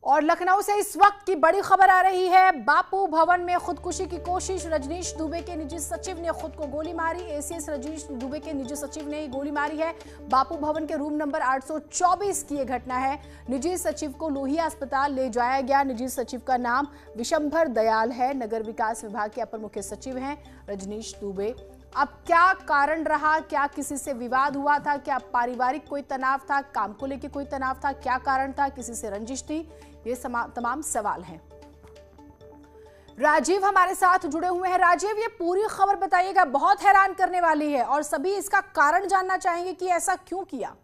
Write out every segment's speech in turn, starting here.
और लखनऊ से इस वक्त की बड़ी खबर आ रही है। बापू भवन में खुदकुशी की कोशिश, रजनीश दुबे के निजी सचिव ने खुद को गोली मारी। एसीएस रजनीश दुबे के निजी सचिव ने गोली मारी है। बापू भवन के रूम नंबर 824 की यह घटना है। निजी सचिव को लोहिया अस्पताल ले जाया गया। निजी सचिव का नाम विशंभर दयाल है। नगर विकास विभाग के अपर मुख्य सचिव हैं रजनीश दुबे। अब क्या कारण रहा, क्या किसी से विवाद हुआ था, क्या पारिवारिक कोई तनाव था, काम को लेकर कोई तनाव था, क्या कारण था, किसी से रंजिश थी, ये तमाम सवाल हैं। राजीव हमारे साथ जुड़े हुए हैं। राजीव, ये पूरी खबर बताइएगा, बहुत हैरान करने वाली है और सभी इसका कारण जानना चाहेंगे कि ऐसा क्यों किया।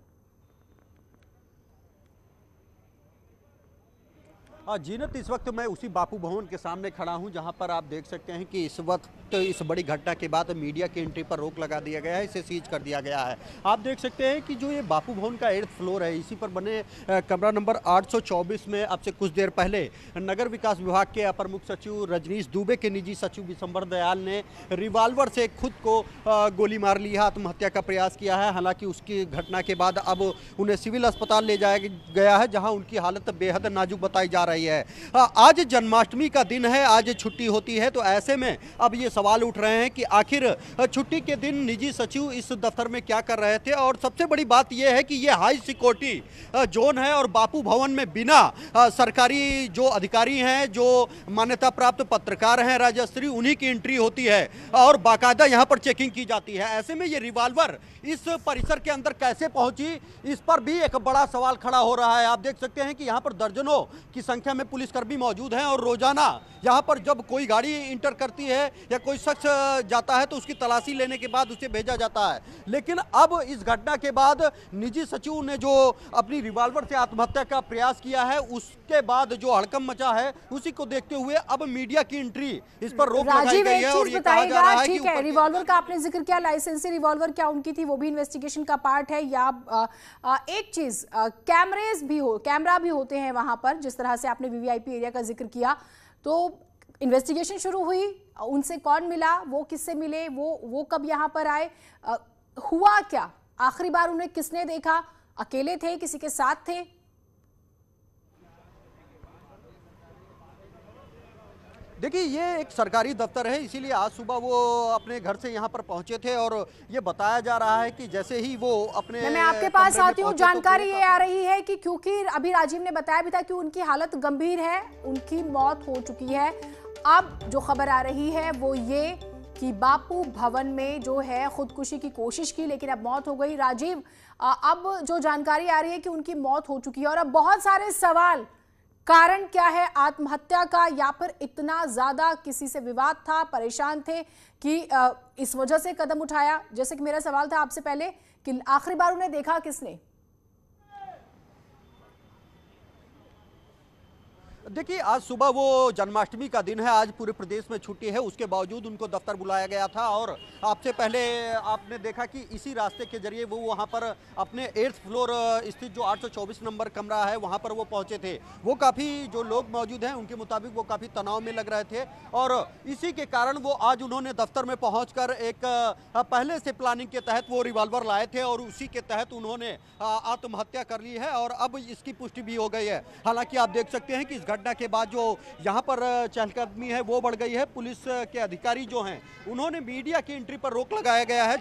जीनत, इस वक्त मैं उसी बापू भवन के सामने खड़ा हूं जहां पर आप देख सकते हैं कि इस वक्त इस बड़ी घटना के बाद मीडिया की एंट्री पर रोक लगा दिया गया है, इसे सीज कर दिया गया है। आप देख सकते हैं कि जो ये बापू भवन का 8th फ्लोर है, इसी पर बने कमरा नंबर 824 में अब से कुछ देर पहले नगर विकास विभाग के अपर मुख्य सचिव रजनीश दुबे के निजी सचिव विशंभर दयाल ने रिवाल्वर से खुद को गोली मार ली है, आत्महत्या का प्रयास किया है। हालांकि उसकी घटना के बाद अब उन्हें सिविल अस्पताल ले जाया गया है, जहाँ उनकी हालत बेहद नाजुक बताई जा रही है। आज जन्माष्टमी का दिन है, आज छुट्टी होती है, तो ऐसे में अब ये सवाल उठ रहे हैं कि आखिर छुट्टी के दिन निजी सचिव इस दफ्तर में क्या कर रहे थे। और सबसे बड़ी बात यह है कि ये हाई सिक्योरिटी जोन है और बापू भवन में बिना सरकारी जो अधिकारी हैं, जो मान्यता प्राप्त पत्रकार हैं राज्य स्तरीय, उन्हीं की एंट्री होती है और बाकायदा यहाँ पर चेकिंग की जाती है। ऐसे में ये रिवॉल्वर इस परिसर के अंदर कैसे पहुंची, इस पर भी एक बड़ा सवाल खड़ा हो रहा है। आप देख सकते हैं कि यहाँ पर दर्जनों की संख्या में पुलिसकर्मी मौजूद हैं और रोजाना यहाँ पर जब कोई गाड़ी इंटर करती है या कोई शख्स जाता है तो उसकी तलाशी लेने के बाद उसे भेजा जाता है। लेकिन अब इस घटना के बाद निजी सचिव ने जो अपनी रिवॉल्वर से आत्महत्या का प्रयास किया है, उसके बाद जो हड़कंप मचा है, उसी को देखते हुए अब मीडिया की एंट्री इस पर रोक लगाई गई है। और ये कहा जा रहा है कि रिवॉल्वर का आपने जिक्र किया, लाइसेंसी रिवॉल्वर क्या उनकी थी, वो भी इन्वेस्टिगेशन का पार्ट है। या एक चीज, कैमरा भी होते हैं वहां पर, जिस तरह से आपने वीवीआईपी एरिया का जिक्र किया। तो इन्वेस्टिगेशन शुरू हुई, उनसे कौन मिला, वो किससे मिले, वो कब यहाँ पर आए, हुआ क्या, आखिरी बार उन्हें किसने देखा, अकेले थे, किसी के साथ थे? देखिए, ये एक सरकारी दफ्तर है, इसीलिए आज सुबह वो अपने घर से यहाँ पर पहुंचे थे और ये बताया जा रहा है कि जैसे ही वो अपने मैं आपके पास आती हूँ, जानकारी ये आ रही है कि क्योंकि अभी राजीव ने बताया भी था कि उनकी हालत गंभीर है, उनकी मौत हो चुकी है। अब जो खबर आ रही है वो ये कि बापू भवन में जो है खुदकुशी की कोशिश की, लेकिन अब मौत हो गई। राजीव, अब जो जानकारी आ रही है कि उनकी मौत हो चुकी है और अब बहुत सारे सवाल, कारण क्या है आत्महत्या का, या फिर इतना ज्यादा किसी से विवाद था, परेशान थे कि इस वजह से कदम उठाया? जैसे कि मेरा सवाल था आपसे पहले कि आखिरी बार उन्हें देखा किसने? देखिए, आज सुबह वो जन्माष्टमी का दिन है, आज पूरे प्रदेश में छुट्टी है, उसके बावजूद उनको दफ्तर बुलाया गया था। और आपसे पहले आपने देखा कि इसी रास्ते के जरिए वो वहाँ पर अपने 8th फ्लोर स्थित जो 824 नंबर कमरा है वहाँ पर वो पहुँचे थे। वो काफ़ी जो लोग मौजूद हैं उनके मुताबिक वो काफ़ी तनाव में लग रहे थे और इसी के कारण वो आज उन्होंने दफ्तर में पहुँच एक पहले से प्लानिंग के तहत वो रिवॉल्वर लाए थे और उसी के तहत उन्होंने आत्महत्या कर ली है और अब इसकी पुष्टि भी हो गई है। हालांकि आप देख सकते हैं कि इस घटना के बाद जो यहाँ पर चहलकदमी है वो बढ़ गई है। पुलिस के अधिकारी जो हैं उन्होंने मीडिया की एंट्री पर रोक लगाया गया है।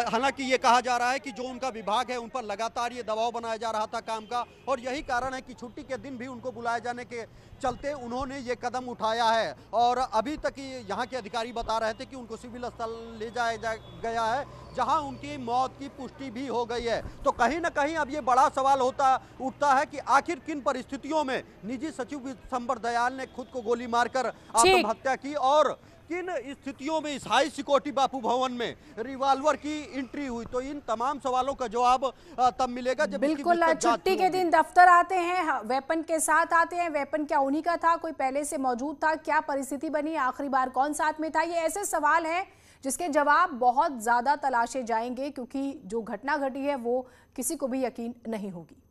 हालांकि ये कहा जा रहा है कि जो उनका विभाग है उन पर लगातार ये दबाव बनाया जा रहा था काम का और यही कारण है कि छुट्टी के दिन भी उनको बुलाए जाने के चलते उन्होंने ये कदम उठाया है। और अभी तक यहाँ के अधिकारी बता रहे थे कि उनको सिविल अस्पताल ले जाया गया है, जहां उनकी मौत की पुष्टि भी हो गई है। तो कहीं ना कहीं अब ये बड़ा सवाल उठता है कि आखिर किन परिस्थितियों में निजी सचिव विशंभर दयाल ने खुद को गोली मारकर आत्महत्या की और किन स्थितियों में इस हाई सिक्योरिटी बापू भवन में रिवॉल्वर की एंट्री हुई। तो इन तमाम सवालों का जवाब तब मिलेगा जब बिल्कुल छुट्टी के दिन दफ्तर आते हैं, वेपन के साथ आते हैं, वेपन क्या उन्हीं का था, कोई पहले से मौजूद था, क्या परिस्थिति बनी, आखिरी बार कौन साथ में था, ये ऐसे सवाल हैं जिसके जवाब बहुत ज्यादा तलाशे जाएंगे, क्योंकि जो घटना घटी है वो किसी को भी यकीन नहीं होगी।